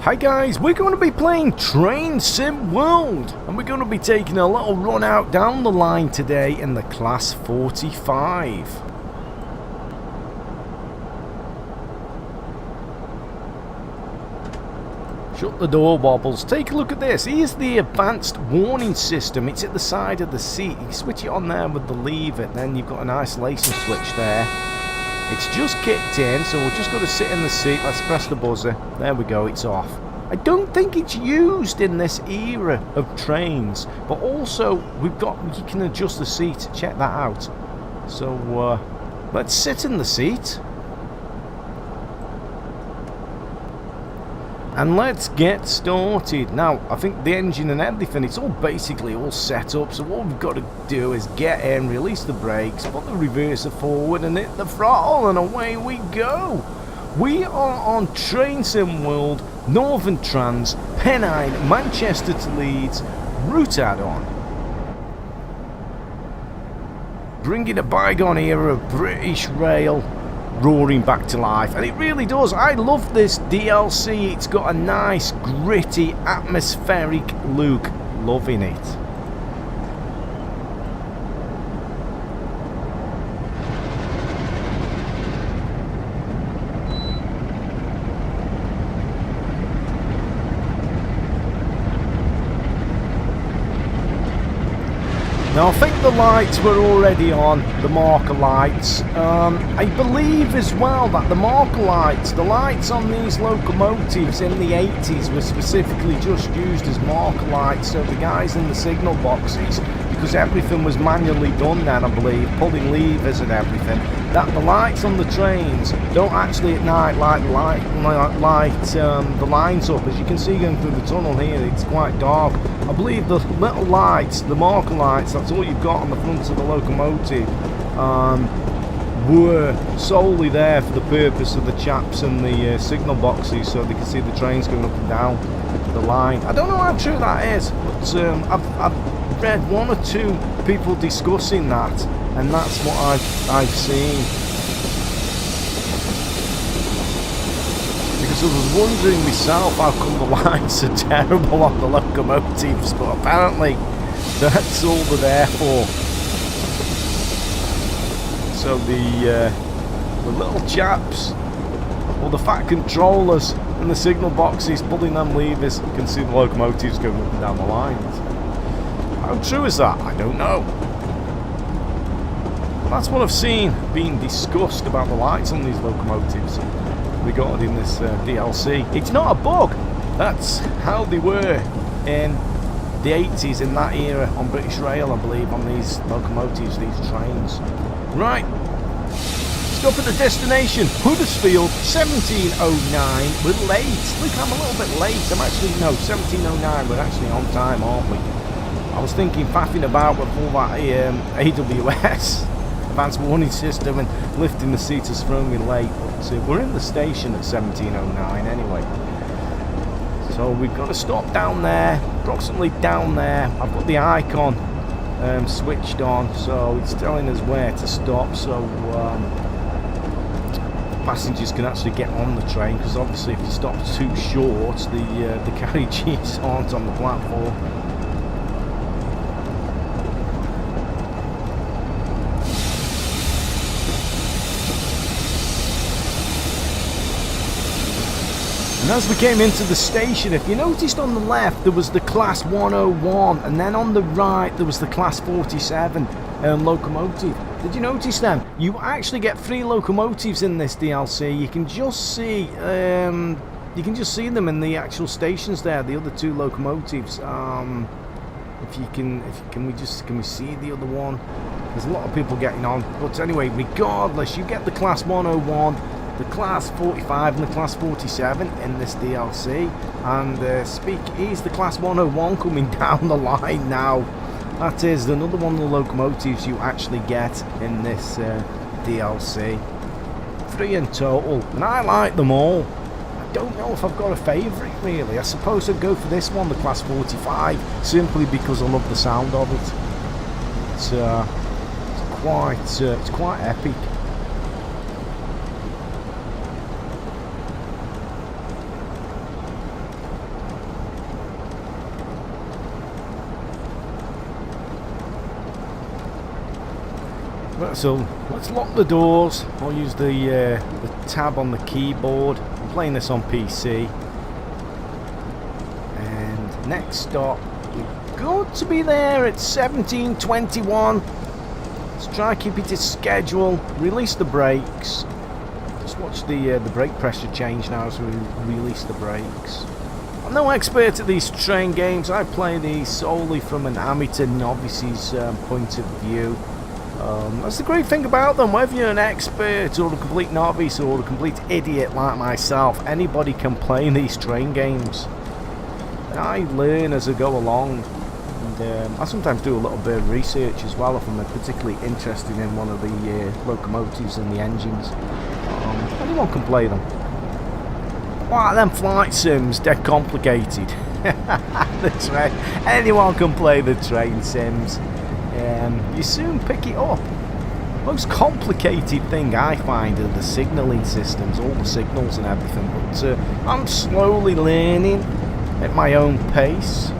Hi guys, we're going to be playing Train Sim World, and we're going to be taking a little run out down the line today in the Class 45. Shut the door, Wobbles. Take a look at this. Here's the advanced warning system. It's at the side of the seat. You switch it on there with the lever, then you've got an isolation switch there. It's just kicked in, so we're just going to sit in the seat. Let's press the buzzer. There we go, it's off. I don't think it's used in this era of trains, but also you can adjust the seat. Check that out. So let's sit in the seat. And let's get started. Now, I think the engine and everything, it's all basically all set up. So what we've got to do is get in, release the brakes, put the reverser forward and hit the throttle, and away we go. We are on Train Sim World, Northern Trans-Pennine, Manchester to Leeds, route add-on. Bringing a bygone era of British rail roaring back to life, and it really does. I love this DLC. It's got a nice gritty atmospheric look. Loving it. Now I think the lights were already on, the marker lights. I believe as well that the marker lights, the lights on these locomotives in the 80s were specifically just used as marker lights, so the guys in the signal boxes, because everything was manually done then, I believe, pulling levers and everything, that the lights on the trains don't actually at night light the lines up. As you can see going through the tunnel here, it's quite dark. I believe the little lights, the marker lights, that's all you've got on the front of the locomotive, were solely there for the purpose of the chaps in the signal boxes, so they can see the trains going up and down the line. I don't know how true that is, but I've read one or two people discussing that, and that's what I've seen. Because I was wondering myself how come the lights are terrible on the locomotives, but apparently that's all they're there for. So the little chaps, or the fat controllers in the signal boxes pulling them levers, can see the locomotives going up and down the lines. How true is that? I don't know. That's what I've seen being discussed about the lights on these locomotives regarding this DLC. It's not a bug. That's how they were in the 80s, in that era, on British Rail, I believe, on these locomotives, these trains. Right, stop at the destination, Huddersfield, 1709. We're late. Look, I'm a little bit late. I'm actually, no, 1709. We're actually on time, aren't we? I was thinking, faffing about with all that AWS, advanced warning system, and lifting the seat has thrown me late. But we're in the station at 1709 anyway. So we've got to stop down there, approximately down there. I've got the icon switched on, so it's telling us where to stop, so passengers can actually get on the train, because obviously if you stop too short, the carriages aren't on the platform. And as we came into the station, if you noticed on the left there was the Class 101, and then on the right there was the Class 47 locomotive. Did you notice them? You actually get 3 locomotives in this DLC. You can just see them in the actual stations there. The other 2 locomotives. Can we see the other one? There's a lot of people getting on. But anyway, regardless, you get the Class 101. The Class 45 and the Class 47 in this DLC, and here's the Class 101 coming down the line now. That is another one of the locomotives you actually get in this DLC. 3 in total, and I like them all. I don't know if I've got a favourite really. I suppose I'd go for this one, the Class 45, simply because I love the sound of it. It's quite epic. Right, so let's lock the doors. I'll use the tab on the keyboard. I'm playing this on PC. And next stop, we've got to be there at 17:21. Let's try keep it to schedule. Release the brakes. Just watch the brake pressure change now as we release the brakes. I'm no expert at these train games. I play these solely from an amateur novice's point of view. That's the great thing about them. Whether you're an expert or a complete novice or a complete idiot like myself, anybody can play these train games. I learn as I go along, and I sometimes do a little bit of research as well if I'm particularly interested in one of the locomotives and the engines. Anyone can play them. Wow, them flight sims, they're complicated. Anyone can play the train sims. You soon pick it up. Most complicated thing I find are the signalling systems, all the signals and everything, but I'm slowly learning at my own pace.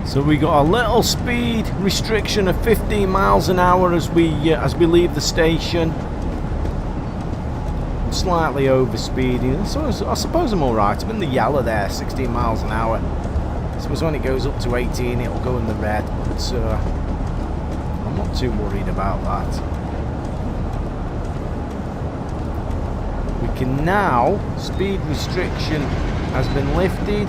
So we got a little speed restriction of 15 miles an hour as we leave the station. Slightly over speeding, so I suppose I'm alright. I'm in the yellow there, 16 miles an hour. I suppose when it goes up to 18 it'll go in the red, but I'm not too worried about that. We can now, speed restriction has been lifted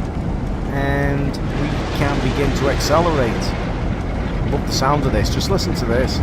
and we can begin to accelerate. Love the sound of this, just listen to this.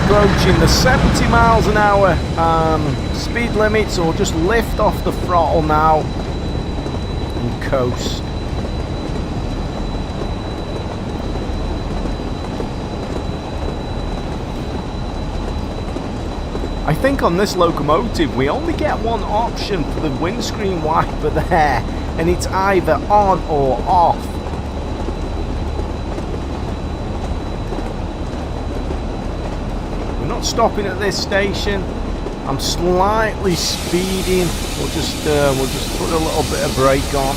Approaching the 70 miles an hour speed limit, so we'll just lift off the throttle now and coast. I think on this locomotive we only get one option for the windscreen wiper there, and it's either on or off. Stopping at this station. I'm slightly speeding. We'll just put a little bit of brake on.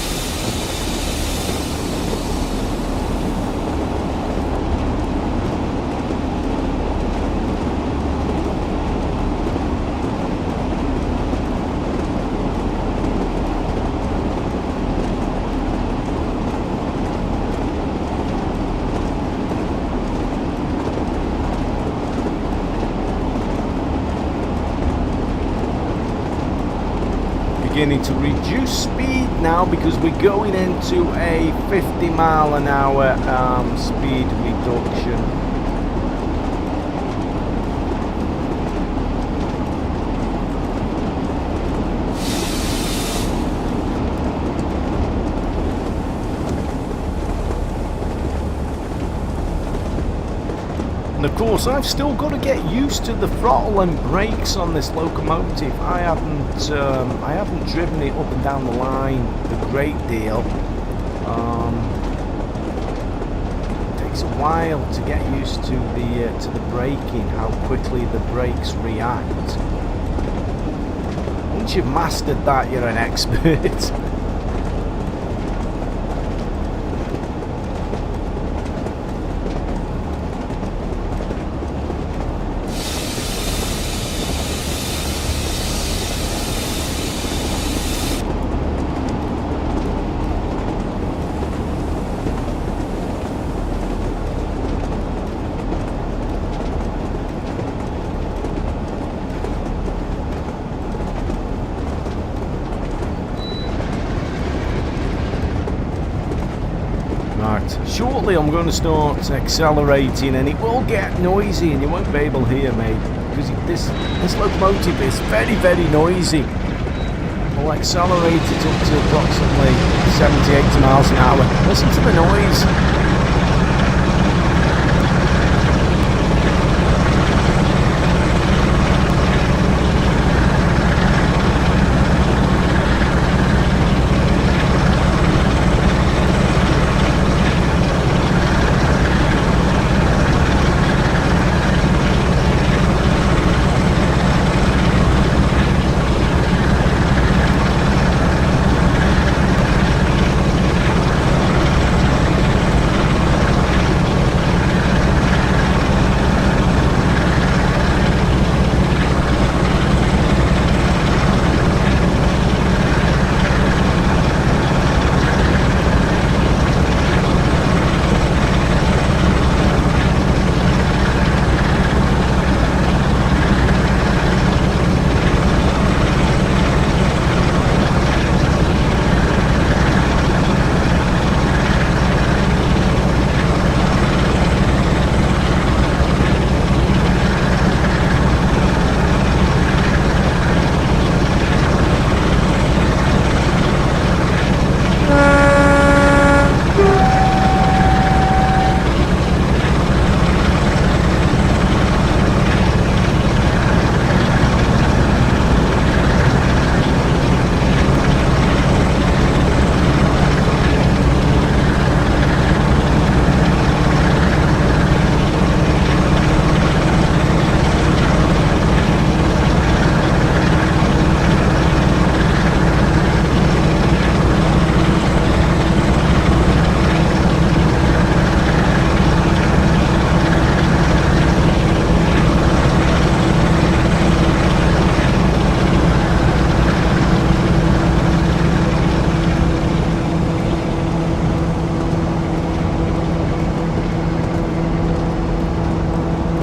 Beginning to reduce speed now because we're going into a 50 mile an hour speed reduction. And of course, I've still got to get used to the throttle and brakes on this locomotive. I haven't driven it up and down the line a great deal. It takes a while to get used to the braking, how quickly the brakes react. Once you've mastered that, you're an expert. Shortly I'm going to start accelerating, and it will get noisy and you won't be able to hear me, because this locomotive is very, very noisy. I'll accelerate it up to approximately 70-80 miles an hour. Listen to the noise.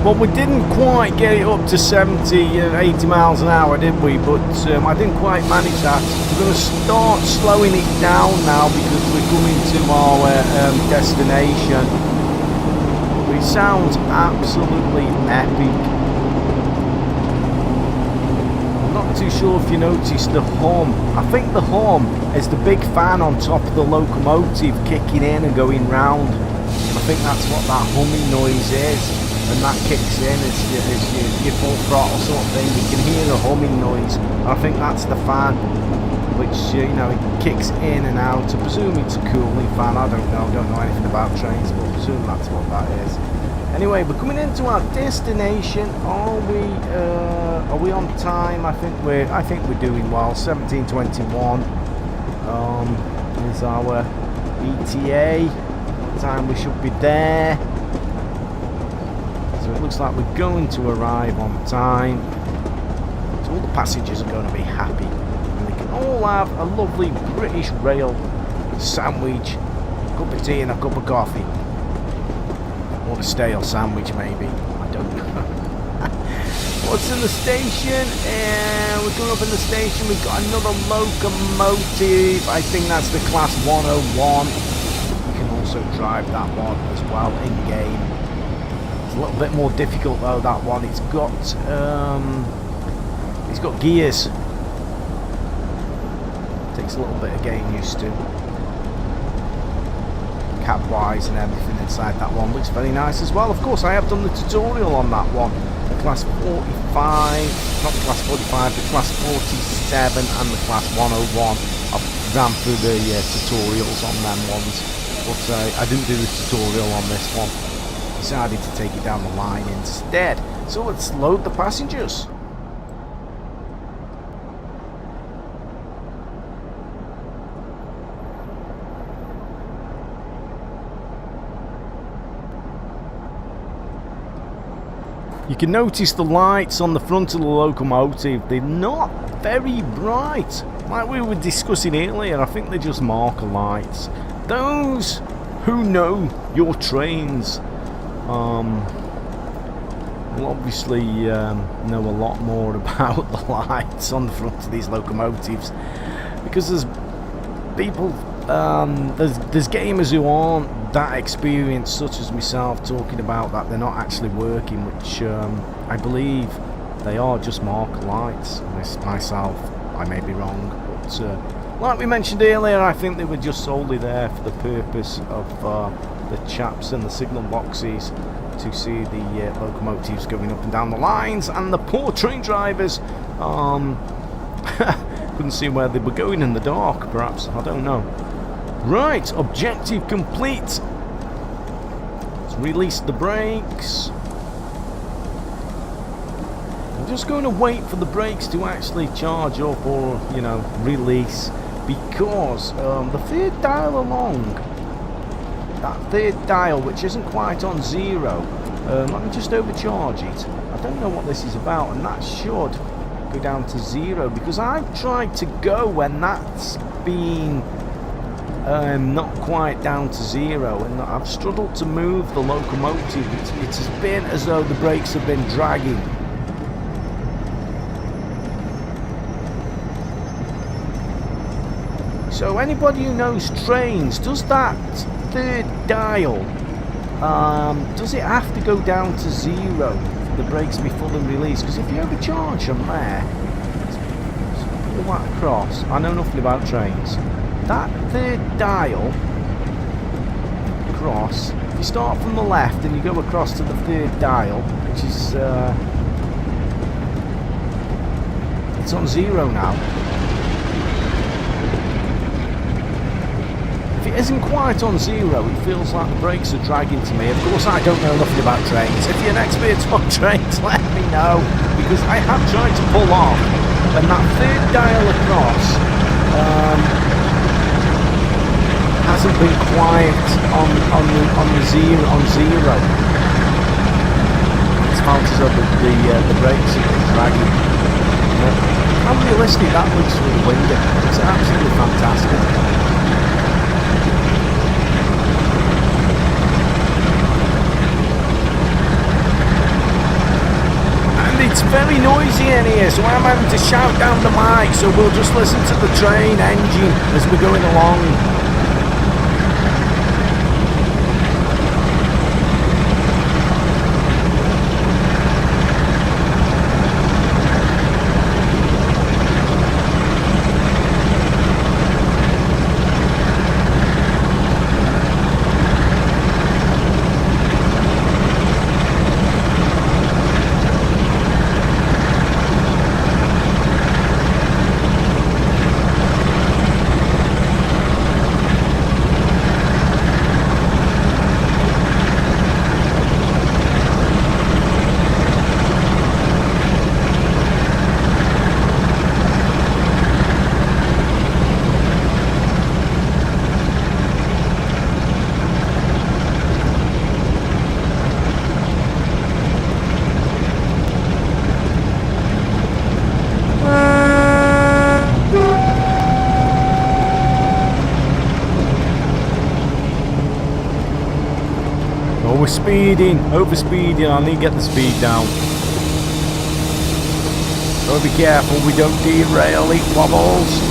Well, we didn't quite get it up to 70, 80 miles an hour, did we? But I didn't quite manage that. We're going to start slowing it down now because we're coming to our destination. It sounds absolutely epic. I'm not too sure if you noticed the hum. I think the hum is the big fan on top of the locomotive kicking in and going round. I think that's what that humming noise is. And that kicks in as your full throttle sort of thing. You can hear the humming noise. I think that's the fan, which it kicks in and out. I presume it's a cooling fan. I don't know anything about trains, but I presume that's what that is. Anyway, we're coming into our destination. Are we on time? I think we're doing well. 17:21 is our ETA. What time we should be there? So it looks like we're going to arrive on time. So all the passengers are going to be happy. And they can all have a lovely British rail sandwich, a cup of tea and a cup of coffee. Or a stale sandwich maybe. I don't know. What's in the station? We're going up in the station. We've got another locomotive. I think that's the Class 101. You can also drive that one as well in game. A little bit more difficult though, that one. It's got gears. Takes a little bit of getting used to. Cab wise and everything inside that one looks very nice as well. Of course, I have done the tutorial on that one. The Class 45, not the Class 45, the Class 47 and the Class 101. I've ran through the tutorials on them ones. but I didn't do the tutorial on this one. Decided to take it down the line instead. So let's load the passengers. You can notice the lights on the front of the locomotive, they're not very bright. Like we were discussing earlier, I think they're just marker lights. Those who know your trains will obviously know a lot more about the lights on the front of these locomotives, because there's people, there's gamers who aren't that experienced, such as myself, talking about that they're not actually working, which I believe they are just marker lights. Myself, I may be wrong, but like we mentioned earlier, I think they were just solely there for the purpose of the chaps in the signal boxes to see the locomotives going up and down the lines, and the poor train drivers couldn't see where they were going in the dark, perhaps, I don't know. Right, objective complete. Let's release the brakes. I'm just going to wait for the brakes to actually charge up or, you know, release, because the third dial along, that third dial, which isn't quite on zero, let me just overcharge it. I don't know what this is about, and that should go down to zero, because I've tried to go when that's been not quite down to zero, and I've struggled to move the locomotive. It has been as though the brakes have been dragging. So anybody who knows trains, does that third dial, does it have to go down to zero for the brakes to be fully released? Because if you overcharge them there, let's pull that across. I know nothing about trains. That third dial across, if you start from the left and you go across to the third dial, which is it's on zero now. If it isn't quite on zero, it feels like the brakes are dragging to me. Of course, I don't know nothing about trains. If you're an expert on trains, let me know, because I have tried to pull off, and that third dial across hasn't been quiet on the zero. It's felt as though the brakes have been dragging. How realistic that looks through the window. It's absolutely fantastic. And it's very noisy in here, so I'm having to shout down the mic, so we'll just listen to the train engine as we're going along. Over speeding, I need to get the speed down. So be careful we don't derail, eat wobbles.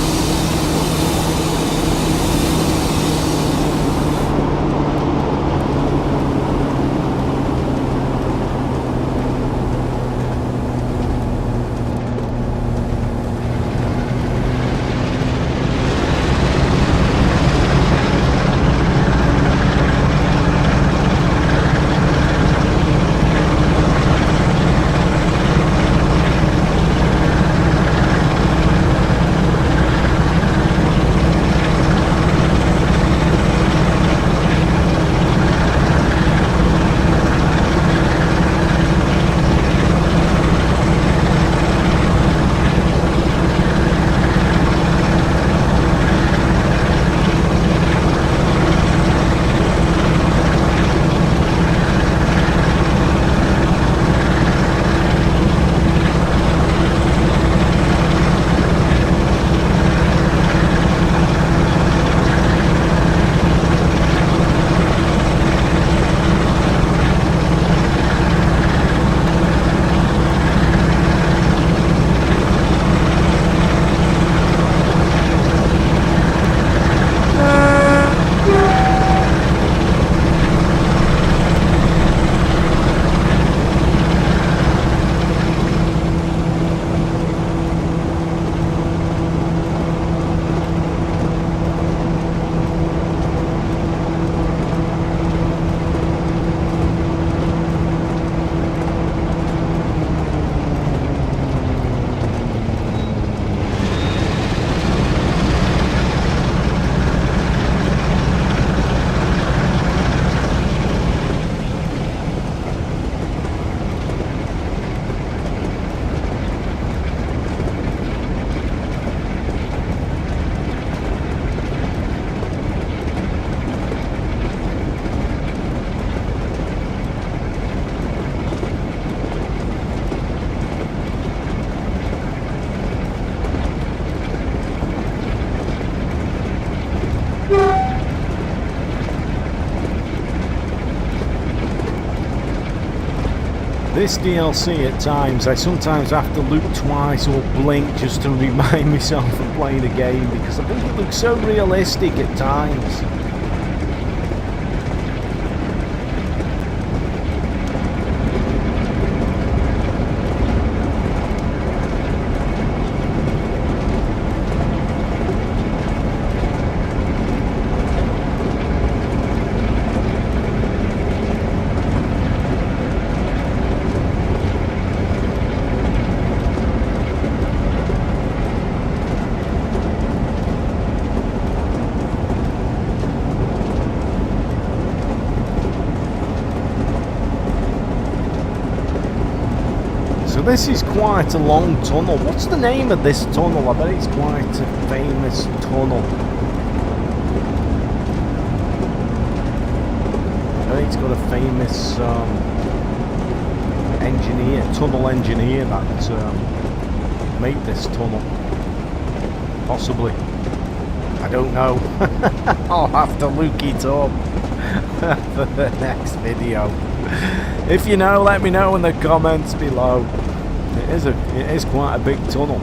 This DLC at times, I sometimes have to look twice or blink just to remind myself of playing a game, because I think it looks so realistic at times. So this is quite a long tunnel. What's the name of this tunnel? I bet it's quite a famous tunnel. I bet it's got a famous tunnel engineer that made this tunnel. Possibly. I don't know. I'll have to look it up for the next video. If you know, let me know in the comments below. It is quite a big tunnel.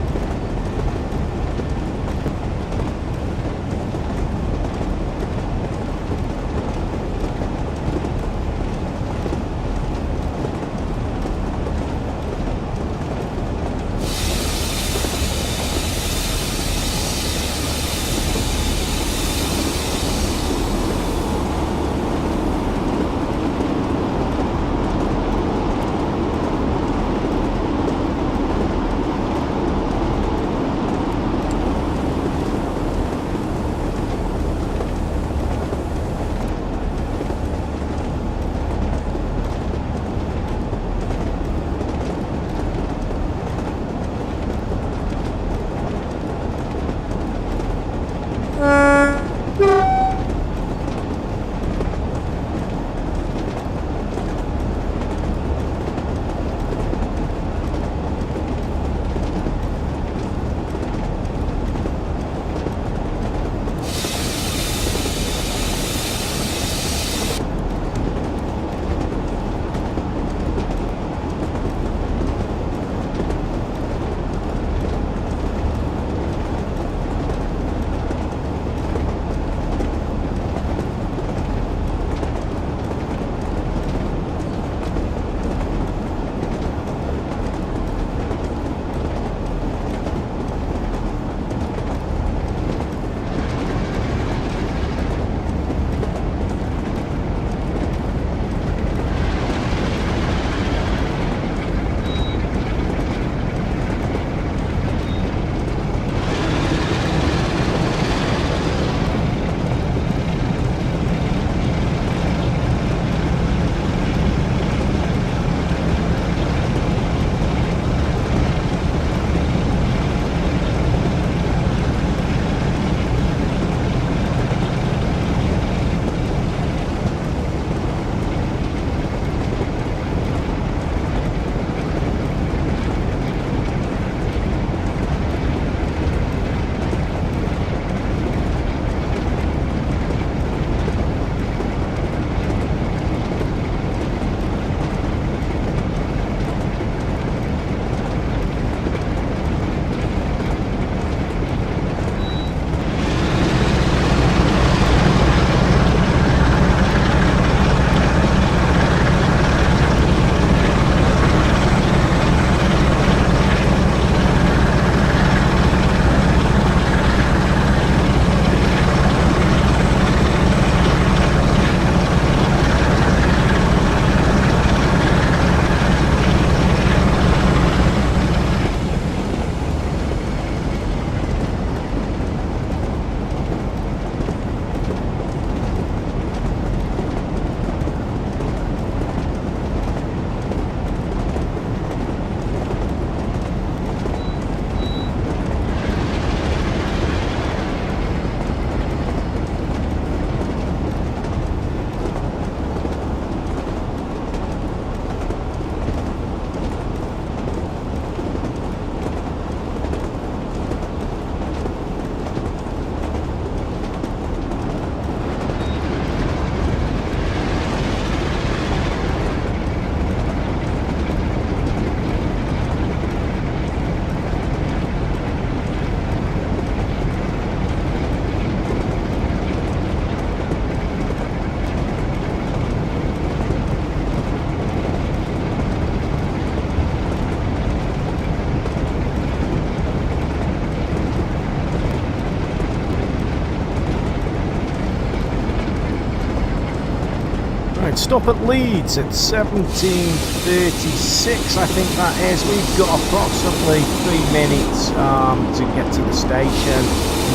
stop at Leeds at 17:36, I think that is. We've got approximately 3 minutes to get to the station.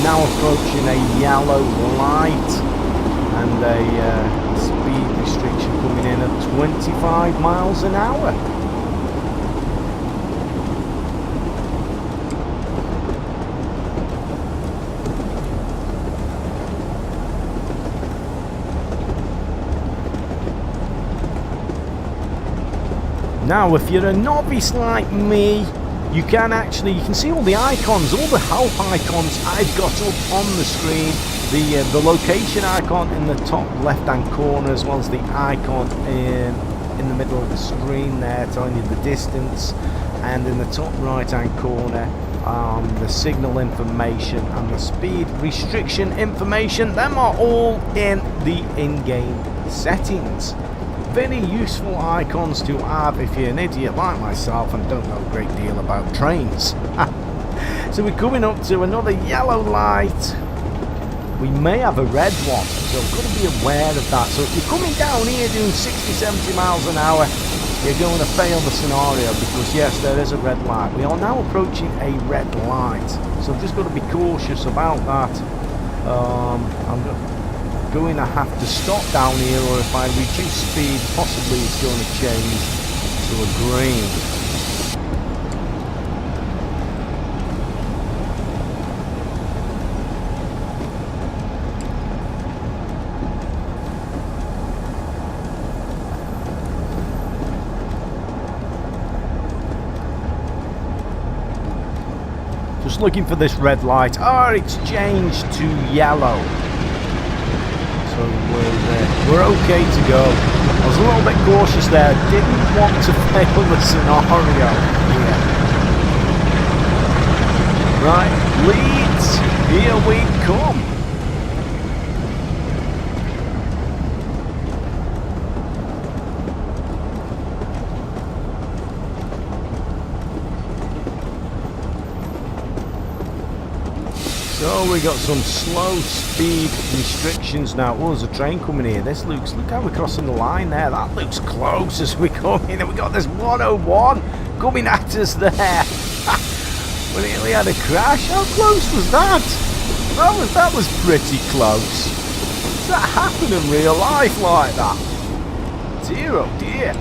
Now approaching a yellow light and a speed restriction coming in at 25 miles an hour. Now, if you're a novice like me, you can see all the icons, all the help icons I've got up on the screen. The location icon in the top left-hand corner, as well as the icon in the middle of the screen there, telling you the distance, and in the top right-hand corner, the signal information and the speed restriction information. Them are all in the in-game settings. Very useful icons to have if you're an idiot like myself and don't know a great deal about trains. So we're coming up to another yellow light. We may have a red one, so I've got to be aware of that. So if you're coming down here doing 60-70 miles an hour, you're going to fail the scenario, because yes, there is a red light. We are now approaching a red light, so I've just got to be cautious about that. I'm going to have to stop down here, or if I reduce speed, possibly it's going to change to a green. Just looking for this red light. Oh, it's changed to yellow. So we're okay to go. I was a little bit cautious there. Didn't want to fail the scenario here. Right, Leeds, here we come. So we got some slow speed restrictions now. Oh, there's a train coming here. Look how we're crossing the line there. That looks close as we come in. And we got this 101 coming at us there. We nearly had a crash. How close was that? That was pretty close. Does that happen in real life like that? Dear oh dear.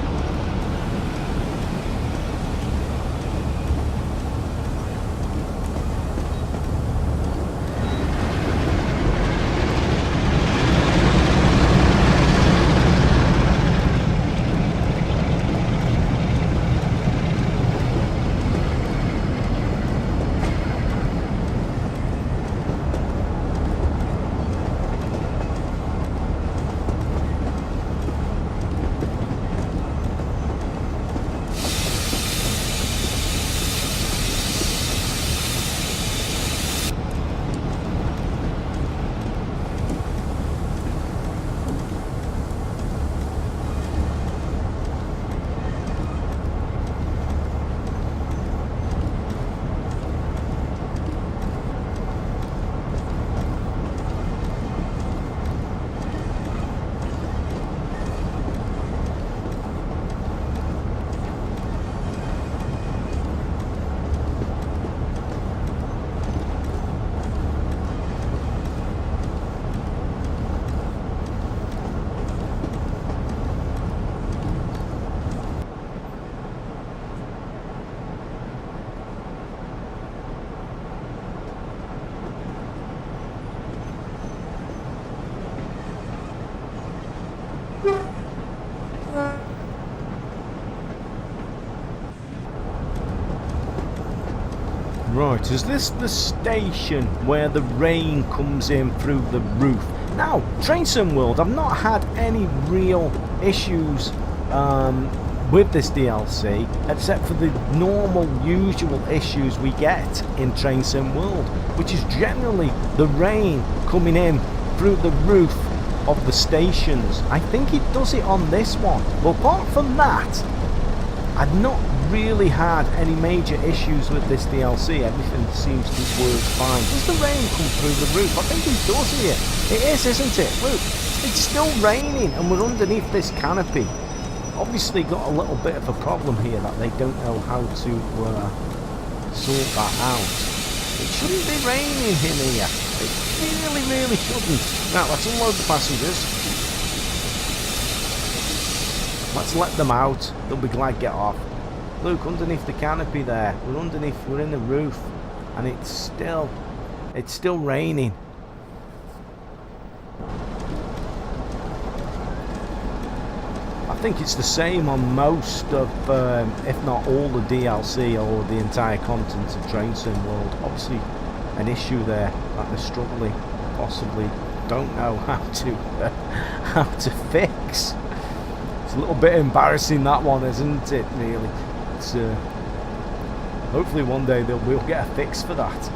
Right, is this the station where the rain comes in through the roof? Now, Train Sim World, I've not had any real issues with this DLC, except for the normal, usual issues we get in Train Sim World, which is generally the rain coming in through the roof of the stations. I think it does it on this one, but apart from that, I've not really had any major issues with this DLC. Everything seems to work fine. Does the rain come through the roof? I think it does here. It is, isn't it? Look, it's It's still raining and we're underneath this canopy. Obviously got a little bit of a problem here that they don't know how to sort that out. It shouldn't be raining in here. It really shouldn't. Now let's unload the passengers. Let's let them out. They'll be glad to get off. Look, underneath the canopy there. We're in the roof. And it's still raining. I think it's the same on most of, if not all the DLC or the entire content of Train Sim World. Obviously an issue there that they're struggling, possibly don't know how to fix. It's a little bit embarrassing, that one, isn't it, really? It's, hopefully one day we'll get a fix for that.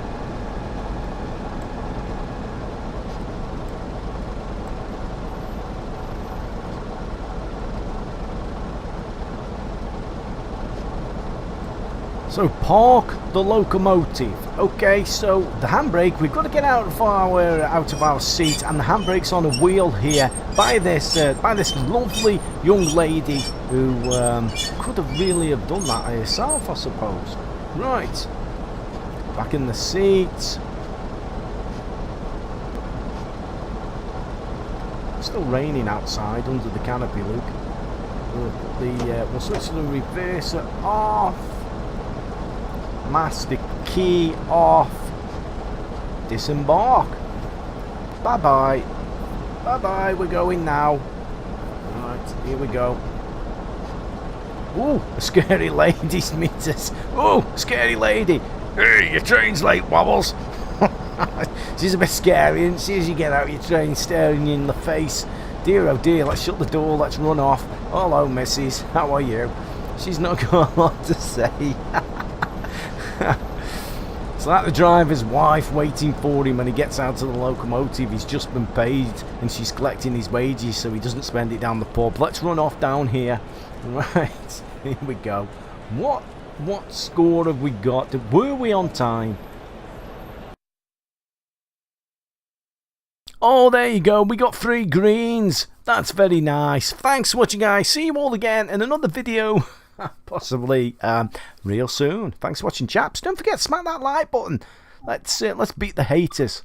So park the locomotive. Okay, so the handbrake, we've got to get out of our seat, and the handbrake's on a wheel here by this lovely young lady who could have really have done that herself, I suppose. Right, back in the seat. It's still raining outside under the canopy, Luke. We'll switch to the reverser off. Master key off. Disembark. Bye bye. Bye bye. We're going now. Right, here we go. Ooh, a scary lady's meet us. Ooh, scary lady. Hey, your train's late, Wobbles. She's a bit scary, isn't she, as you get out your train, staring you in the face. Dear oh dear, let's shut the door, let's run off. Hello, missus, how are you? She's not got a lot to say. It's like the driver's wife waiting for him when he gets out to the locomotive. He's just been paid and she's collecting his wages so he doesn't spend it down the pub. Let's run off down here. Right, here we go. What score have we got? Were we on time? Oh, there you go. We got 3 greens. That's very nice. Thanks for watching, guys. See you all again in another video. Possibly real soon. Thanks for watching, chaps. Don't forget to smack that like button. Let's beat the haters.